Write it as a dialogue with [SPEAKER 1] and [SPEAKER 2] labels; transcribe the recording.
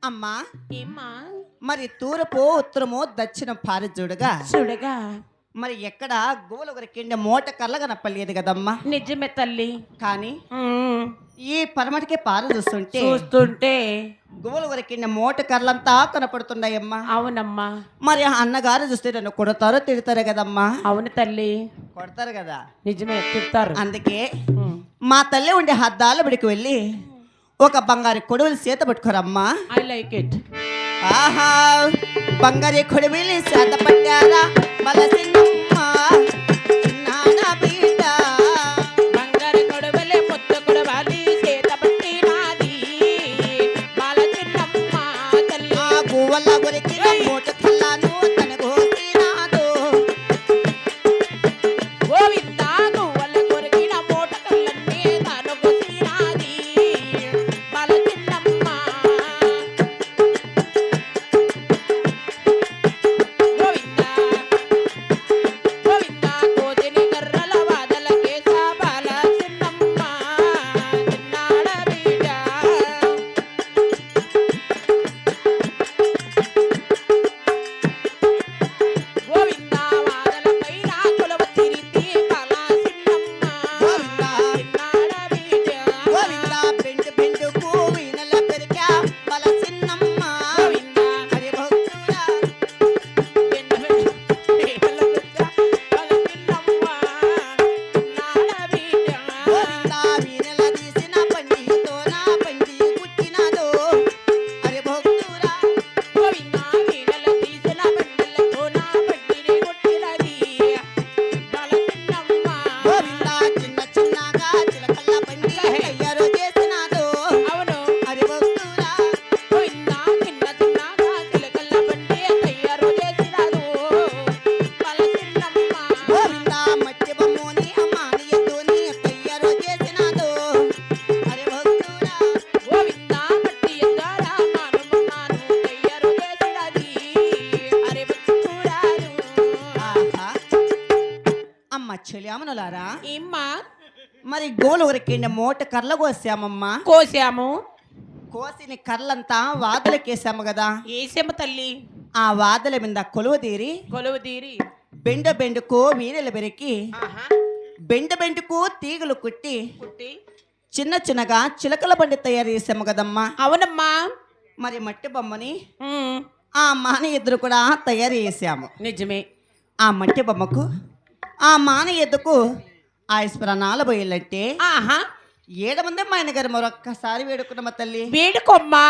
[SPEAKER 1] అమ్మా
[SPEAKER 2] ఏమ్మా
[SPEAKER 1] మరి తూర్పు ఉత్తరము దక్షిణం పారి
[SPEAKER 2] చూడగా
[SPEAKER 1] మరి ఎక్కడ గోవులు ఒకరికిండి మూట కర్ల కనపడలేదు కదమ్మా.
[SPEAKER 2] నిజమే తల్లి.
[SPEAKER 1] కానీ ఈ పరమటికి పారు
[SPEAKER 2] చూస్తుంటే
[SPEAKER 1] గోవులు ఒకరికిండి మూట కర్లంతా కనపడుతున్నాయమ్మా.
[SPEAKER 2] అవునమ్మా.
[SPEAKER 1] మరి అన్నగారు చూస్తే నన్ను కొడతారో తిడతారు కదమ్మా.
[SPEAKER 2] అవును తల్లి,
[SPEAKER 1] కొడతారు కదా.
[SPEAKER 2] నిజమే, తిడతారు.
[SPEAKER 1] అందుకే మా తల్లి ఉండే హద్దాల బిడికి వెళ్ళి ఒక బంగారు కొడువులు చేత పట్టుకోరమ్మా.
[SPEAKER 2] I like it.
[SPEAKER 1] ఆహా బంగారు కొడువులు చేత పట్టారా మలసినమ్మ చిన్నాన బిడ్డ.
[SPEAKER 2] బంగారు కొడవలే ముద్దు కొడవాలి చేత పట్టినాది మలసినమ్మ తల్లి.
[SPEAKER 1] ఆ గువ్వల గురికి మూట కల్లాను తన గోసినాదు.
[SPEAKER 2] గోవిందా గువ్వల కొరికిన మూట కళ్ళన్నీ తాను గోసినాది మలసినమ్మ. గోవిందా గోవిందా కోతిని కర్రల వాదలకే సాబాల చిన్నమ్మ చిన్నాడ బిడ్డ. గోవిందా వాదల పైన కొలవ తిరిగి బాల చిన్నమ్మ చిన్నాడ బిడ్డ.
[SPEAKER 1] గోవింద బెండు బెండుకు వీణల పెరిగా మలసినమ్మ.
[SPEAKER 2] గోవిందా
[SPEAKER 1] హరి భక్తుడా గోవింద వీణల తీసిన పండితో నా పండి పుట్టినదో. హరి భక్తుడా గోవింద చిన్న చిన్నగా చిలకల్ల పండి తయారు చేసినదో. హరి భక్తుడా గోవింద మట్టి బొమ్మని అమ్మాని ఎత్తుని తయారు చేసినదో. హరి భక్తుడా ఆహా అమ్మ చెలియామనులారా మరి గోలు ఒకరికిండి మూట కర్ల కోసామమ్మా.
[SPEAKER 2] కోసాము,
[SPEAKER 1] కోసిన కర్లంతా వాదులకేసాము కదా.
[SPEAKER 2] ఏసేమ తల్లి.
[SPEAKER 1] ఆ వాదల మీద కొలువు తీరి
[SPEAKER 2] కొలువు తీరి
[SPEAKER 1] బెండ బెండుకు వీణలు బెరికి బెండ బెండుకు తీగలు కుట్టి
[SPEAKER 2] పుట్టి.
[SPEAKER 1] చిన్న చిన్నగా చిలకల బండి తయారు చేసాము కదమ్మా.
[SPEAKER 2] అవునమ్మా.
[SPEAKER 1] మరి మట్టి బొమ్మని
[SPEAKER 2] ఉమ్,
[SPEAKER 1] ఆ మాన ఎద్దురు కూడా తయారు చేసాము.
[SPEAKER 2] నిజమే.
[SPEAKER 1] ఆ మట్టి బొమ్మకు ఆ మాన ఎద్దుకు ఆయుష్ప్రాణాలు పోయాలంటే
[SPEAKER 2] ఆహా,
[SPEAKER 1] 7 మంది మా ఆయన గారు మరొక్కసారి వేడుకున్నామా తల్లి.
[SPEAKER 2] వేడుకోమ్మా.